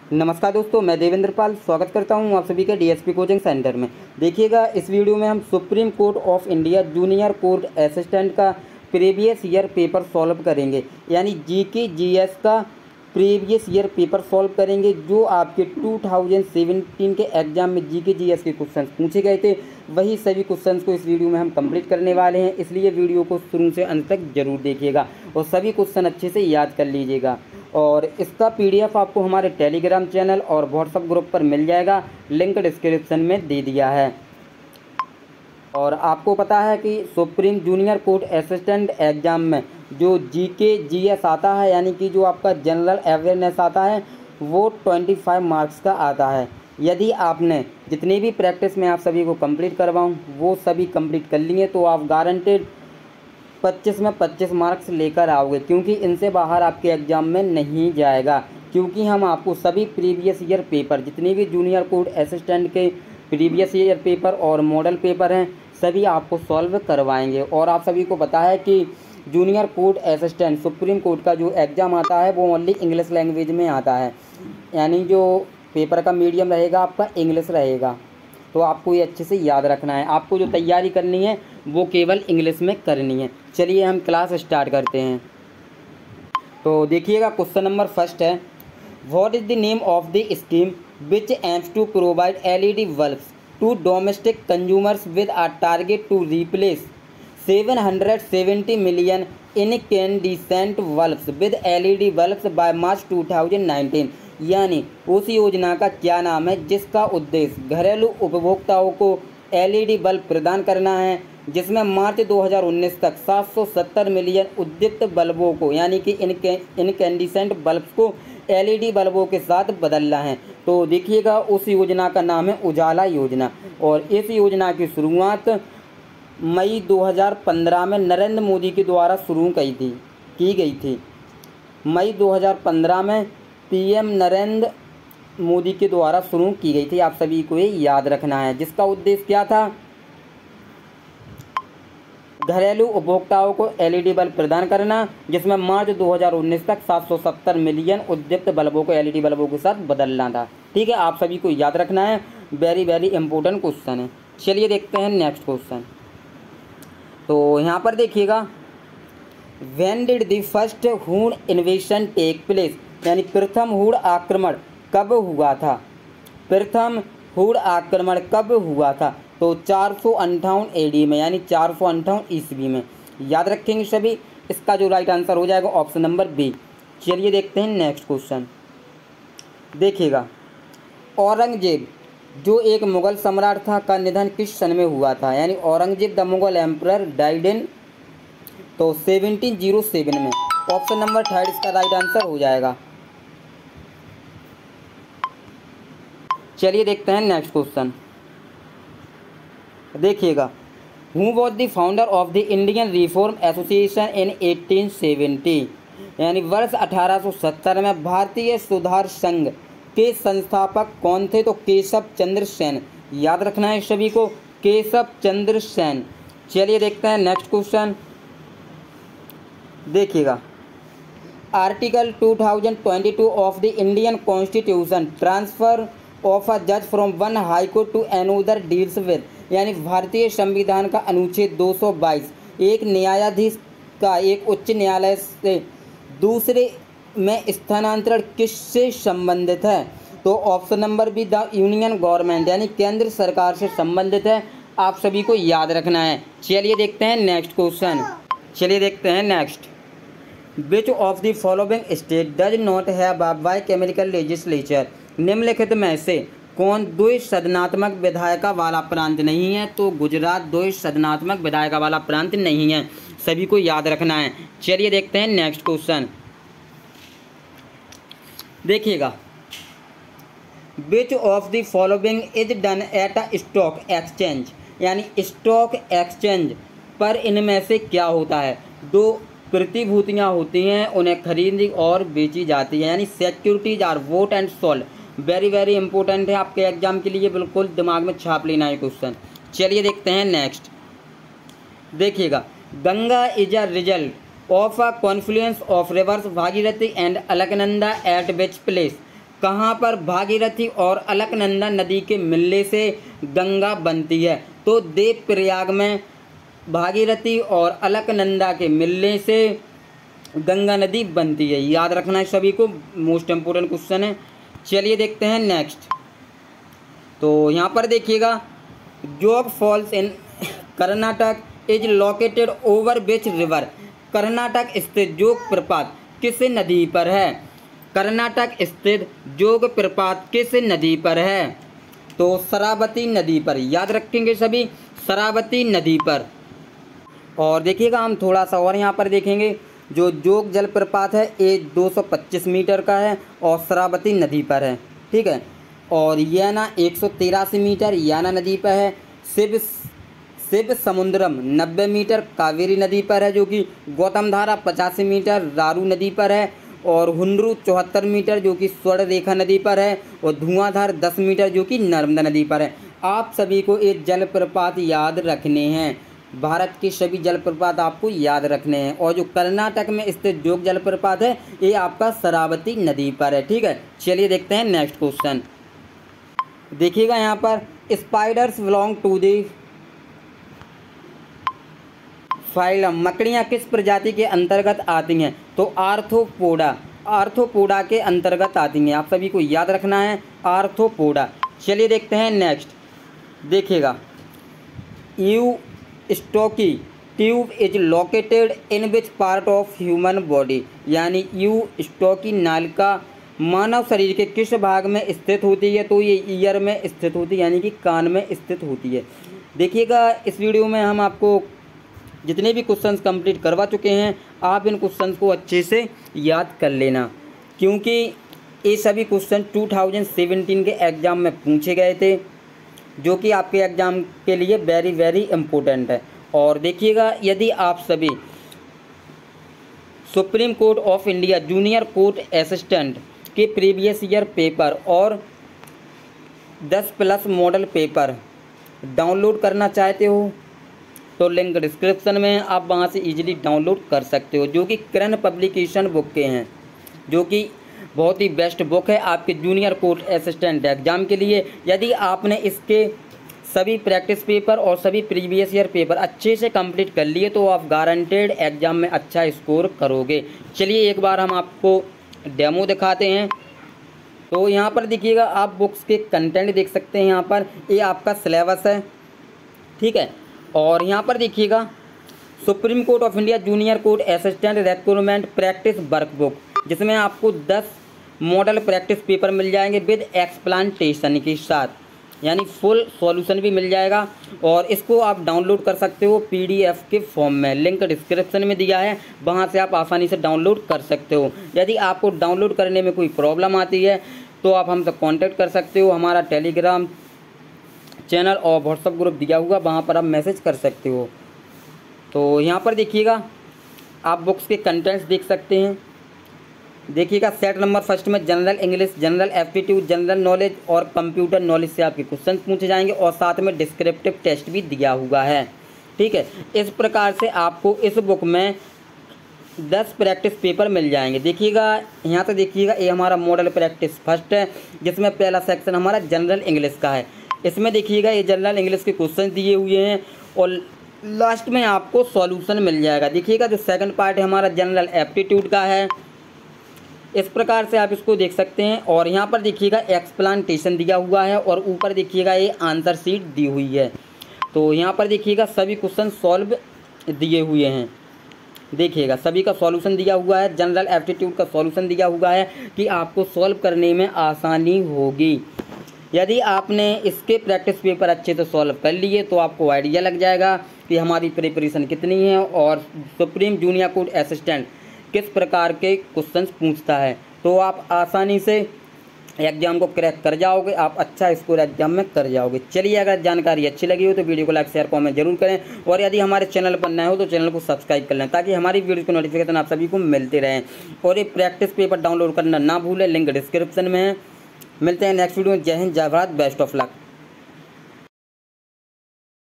नमस्कार दोस्तों, मैं देवेंद्र पाल स्वागत करता हूं आप सभी के डीएसपी कोचिंग सेंटर में। देखिएगा, इस वीडियो में हम supreme court of India junior court assistant का प्रीवियस ईयर पेपर सॉल्व करेंगे, यानी जीके जीएस का प्रीवियस ईयर पेपर सॉल्व करेंगे। जो आपके 2017 के एग्जाम में जीके जीएस के क्वेश्चंस पूछे गए थे, वही सभी क्वेश्चंस को इस वीडियो में हम कंप्लीट करने वाले हैं। इसलिए वीडियो को शुरू से अंत तक जरूर देखिएगा और सभी क्वेश्चन अच्छे से याद कर लीजिएगा। और इसका पीडीएफ आपको हमारे टेलीग्राम चैनल और व्हाट्सएप ग्रुप पर मिल जाएगा, लिंक डिस्क्रिप्शन में दे दिया है। और आपको पता है कि supreme junior court assistant exam में जो जीके जीएस आता है, यानी कि जो आपका जनरल अवेयरनेस आता है, वो 25 मार्क्स का आता है। यदि आपने जितनी भी प्रैक्टिस में आप सभी को कंप्लीट करवाऊँ वो सभी कंप्लीट कर लिए तो आप गारंटेड 25 में 25 मार्क्स लेकर आओगे, क्योंकि इनसे बाहर आपके एग्ज़ाम में नहीं जाएगा। क्योंकि हम आपको सभी प्रीवियस ईयर पेपर, जितने भी जूनियर कोर्ट असिस्टेंट के प्रीवियस ईयर पेपर और मॉडल पेपर हैं, सभी आपको सॉल्व करवाएंगे। और आप सभी को पता है कि junior court assistant supreme court का जो एग्ज़ाम आता है वो ओनली इंग्लिश लैंग्वेज में आता है, यानी जो पेपर का मीडियम रहेगा आपका इंग्लिश रहेगा। तो आपको ये अच्छे से याद रखना है। आपको जो तैयारी करनी है वो केवल इंग्लिश में करनी है। चलिए हम क्लास स्टार्ट करते हैं। तो देखिएगा, क्वेश्चन नंबर फर्स्ट है, what is the name of the scheme which aims to provide LED bulbs to domestic consumers with a target to replace 770 million incandescent bulbs with LED bulbs by March 2019। यानी उस योजना का क्या नाम है जिसका उद्देश्य घरेलू उपभोक्ताओं को एलईडी बल्ब प्रदान करना है, जिसमें मार्च 2019 तक 770 मिलियन उद्दीप्त बल्बों को, यानी कि इनकैंडिसेंट बल्ब्स को एलईडी बल्बों के साथ बदलना है। तो देखिएगा, उस योजना का नाम है उजाला योजना। और इस योजना की शुरुआत मई 2015 में नरेंद्र मोदी के द्वारा शुरू की गई थी। मई 2015 में पीएम नरेंद्र मोदी के द्वारा शुरू की गई थी। आप सभी को ये याद रखना है। जिसका उद्देश्य क्या था? घरेलू उपभोक्ताओं को एलईडी बल्ब प्रदान करना, जिसमें मार्च 2019 तक 770 मिलियन उद्दीप्त बल्बों को एलईडी बल्बों के साथ बदलना था। ठीक है, आप सभी को याद रखना है। वेरी वेरी इंपॉर्टेंट क्वेश्चन है। चलिए देखते हैं नेक्स्ट क्वेश्चन। तो यहाँ पर देखिएगा, व्हेन डिड द फर्स्ट हूण इन्वेशन टेक प्लेस, यानी प्रथम हूण आक्रमण कब हुआ था? प्रथम हूण आक्रमण कब हुआ था? तो 458 एडी में, यानी 458 ईस्वी में। याद रखेंगे सभी। इसका जो राइट आंसर हो जाएगा ऑप्शन नंबर बी। चलिए देखते हैं नेक्स्ट क्वेश्चन। देखिएगा, औरंगजेब जो एक मुगल सम्राट था का निधन किस सन में हुआ था? यानी Aurangzeb the Mughal emperor died in, तो 1707 में। ऑप्शन नंबर थर्ड इसका राइट आंसर हो जाएगा। चलिए देखते हैं नेक्स्ट क्वेश्चन। देखिएगा, who was the founder of the Indian reform association in 1870, यानी वर्ष 1870 में भारतीय सुधार संघ के संस्थापक कौन थे? तो केशव चंद्र सेन। याद रखना है सभी को, केशव चंद्र सेन। चलिए देखते हैं नेक्स्ट क्वेश्चन। देखिएगा, article 2022 of the Indian constitution transfer of a जज from one high court to another deals with, यानी भारतीय संविधान का अनुच्छेद 222 एक न्यायाधीश का एक उच्च न्यायालय से दूसरे में स्थानांतरण किससे संबंधित है? तो option number B, the union government, यानी केंद्र सरकार से संबंधित है। आप सभी को याद रखना है। चलिए देखते हैं नेक्स्ट क्वेश्चन। चलिए देखते हैं next. Which of the following state does not have a bicameral legislature, निम्नलिखित में से कौन द्विसदनात्मक विधायिका वाला प्रांत नहीं है? तो गुजरात द्विसदनात्मक विधायिका वाला प्रांत नहीं है। सभी को याद रखना है। चलिए देखते हैं नेक्स्ट क्वेश्चन। देखिएगा, विच of the following is done at a stock exchange, यानी स्टॉक एक्सचेंज पर इनमें से क्या होता है? दो प्रतिभूतियाँ होती हैं, उन्हें खरीदी और बेची जाती है, यानी securities are bought and sold. Very very important है आपके एग्जाम के लिए, बिल्कुल दिमाग में छाप लेना है क्वेश्चन। चलिए देखते हैं नेक्स्ट। देखिएगा, Ganga is a result of a confluence of rivers Bhagirathi and Alaknanda at which place? कहाँ पर भागीरथी और अलकनंदा नदी के मिलने से गंगा बनती है? तो देवप्रयाग में भागीरथी और अलकनंदा के मिलने से गंगा नदी बनती है। याद रखना है सभी को, मोस्ट इम्पोर्टेंट क्वेश्चन है। चलिए देखते हैं नेक्स्ट। तो यहाँ पर देखिएगा, जोग falls in Karnataka is located over which river? Karnataka स्थित जोग प्रपात किस नदी पर है? कर्नाटक स्थित जोग प्रपात किस नदी पर है? तो शरावती नदी पर। याद रखेंगे सभी, शरावती नदी पर। और देखिएगा हम थोड़ा सा और यहाँ पर देखेंगे, जो जोग जलप्रपात है ये 225 मीटर का है और शरावती नदी पर है। ठीक है। और याना 183 मीटर याना नदी पर है। शिव समुद्रम 90 मीटर कावेरी नदी पर है, जो कि गौतम धारा 85 मीटर रारू नदी पर है। और हुंड्रू 74 मीटर जो कि स्वर्ण रेखा नदी पर है। और धुआंधार 10 मीटर जो कि नर्मदा नदी पर है। आप सभी को ये जलप्रपात याद रखने हैं। भारत के सभी जलप्रपात आपको याद रखने हैं। और जो कर्नाटक में स्थित जोग जलप्रपात है ये आपका शरावती नदी पर है। ठीक है। चलिए देखते हैं नेक्स्ट क्वेश्चन। देखिएगा यहाँ पर, spiders belong to the phylum, मकड़ियाँ किस प्रजाति के अंतर्गत आती हैं? तो आर्थ्रोपोडा के अंतर्गत आती हैं। आप सभी को याद रखना है, आर्थ्रोपोडा। चलिए देखते हैं नेक्स्ट। देखिएगा, eustachian tube is located in which part of human body? यानी यूस्टोकी नालिका मानव शरीर के किस भाग में स्थित होती है? तो ये ईयर में स्थित होती है, यानी कि कान में स्थित होती है। देखिएगा, इस वीडियो में हम आपको जितने भी क्वेश्चंस कंप्लीट करवा चुके हैं, आप इन क्वेश्चंस को अच्छे से याद कर लेना, क्योंकि ये सभी क्वेश्चन 2017 के एग्ज़ाम में पूछे गए थे, जो कि आपके एग्ज़ाम के लिए वेरी वेरी इम्पोर्टेंट है। और देखिएगा, यदि आप सभी supreme court of India junior court assistant के प्रीवियस ईयर पेपर और 10+ मॉडल पेपर डाउनलोड करना चाहते हो तो लिंक डिस्क्रिप्शन में, आप वहां से इजीली डाउनलोड कर सकते हो, जो कि करण पब्लिकेशन बुक के हैं, जो कि बहुत ही बेस्ट बुक है आपके जूनियर कोर्ट असिस्टेंट एग्ज़ाम के लिए। यदि आपने इसके सभी प्रैक्टिस पेपर और सभी प्रीवियस ईयर पेपर अच्छे से कंप्लीट कर लिए तो आप गारंटेड एग्ज़ाम में अच्छा स्कोर करोगे। चलिए एक बार हम आपको डेमो दिखाते हैं। तो यहाँ पर देखिएगा, आप बुक्स के कंटेंट देख सकते हैं। यहाँ पर ये आपका सिलेबस है। ठीक है। और यहाँ पर देखिएगा, supreme court of India junior court assistant recruitment practice workbook, जिसमें आपको 10 मॉडल प्रैक्टिस पेपर मिल जाएंगे विद एक्सप्लांटेशन के साथ, यानी फुल सॉल्यूशन भी मिल जाएगा। और इसको आप डाउनलोड कर सकते हो PDF के फॉर्म में, लिंक डिस्क्रिप्शन में दिया है, वहाँ से आप आसानी से डाउनलोड कर सकते हो। यदि आपको डाउनलोड करने में कोई प्रॉब्लम आती है तो आप हमसे कांटेक्ट कर सकते हो। हमारा टेलीग्राम चैनल और व्हाट्सअप ग्रुप दिया हुआ, वहाँ पर आप मैसेज कर सकते हो। तो यहाँ पर देखिएगा, आप बुक्स के कंटेंट्स देख सकते हैं। देखिएगा, सेट नंबर फर्स्ट में general English, general aptitude, general knowledge और कंप्यूटर नॉलेज से आपके क्वेश्चन पूछे जाएंगे और साथ में डिस्क्रिप्टिव टेस्ट भी दिया हुआ है। ठीक है। इस प्रकार से आपको इस बुक में 10 प्रैक्टिस पेपर मिल जाएंगे। देखिएगा, यहाँ से देखिएगा, ये हमारा मॉडल प्रैक्टिस फर्स्ट है, जिसमें पहला सेक्शन हमारा जनरल इंग्लिश का है। इसमें देखिएगा, ये जनरल इंग्लिश के क्वेश्चन दिए हुए हैं और लास्ट में आपको सॉल्यूशन मिल जाएगा। देखिएगा, जो सेकंड पार्ट है हमारा जनरल एप्टीट्यूड का है। इस प्रकार से आप इसको देख सकते हैं। और यहाँ पर देखिएगा, एक्सप्लांटेशन दिया हुआ है और ऊपर देखिएगा ये आंसर शीट दी हुई है। तो यहाँ पर देखिएगा, सभी क्वेश्चन सॉल्व दिए हुए हैं। देखिएगा, सभी का सॉल्यूशन दिया हुआ है। जनरल एप्टीट्यूड का सॉल्यूशन दिया हुआ है कि आपको सॉल्व करने में आसानी होगी। यदि आपने इसके प्रैक्टिस पेपर अच्छे से सॉल्व कर लिए तो आपको आइडिया लग जाएगा कि हमारी प्रिपरेशन कितनी है और सुप्रीम जूनियर कोर्ट असिस्टेंट किस प्रकार के क्वेश्चंस पूछता है। तो आप आसानी से एग्जाम को क्रैक कर जाओगे, आप अच्छा स्कोर एग्जाम में कर जाओगे। चलिए, अगर जानकारी अच्छी लगी हो तो वीडियो को लाइक शेयर कमेंट जरूर करें और यदि हमारे चैनल पर नए हो तो चैनल को सब्सक्राइब कर लें, ताकि हमारी वीडियो की नोटिफिकेशन आप सभी को मिलते रहें। और ये प्रैक्टिस पेपर डाउनलोड करना ना भूलें, लिंक डिस्क्रिप्शन में है। मिलते हैं नेक्स्ट वीडियो में। जय हिंद, जय भारत, बेस्ट ऑफ लक।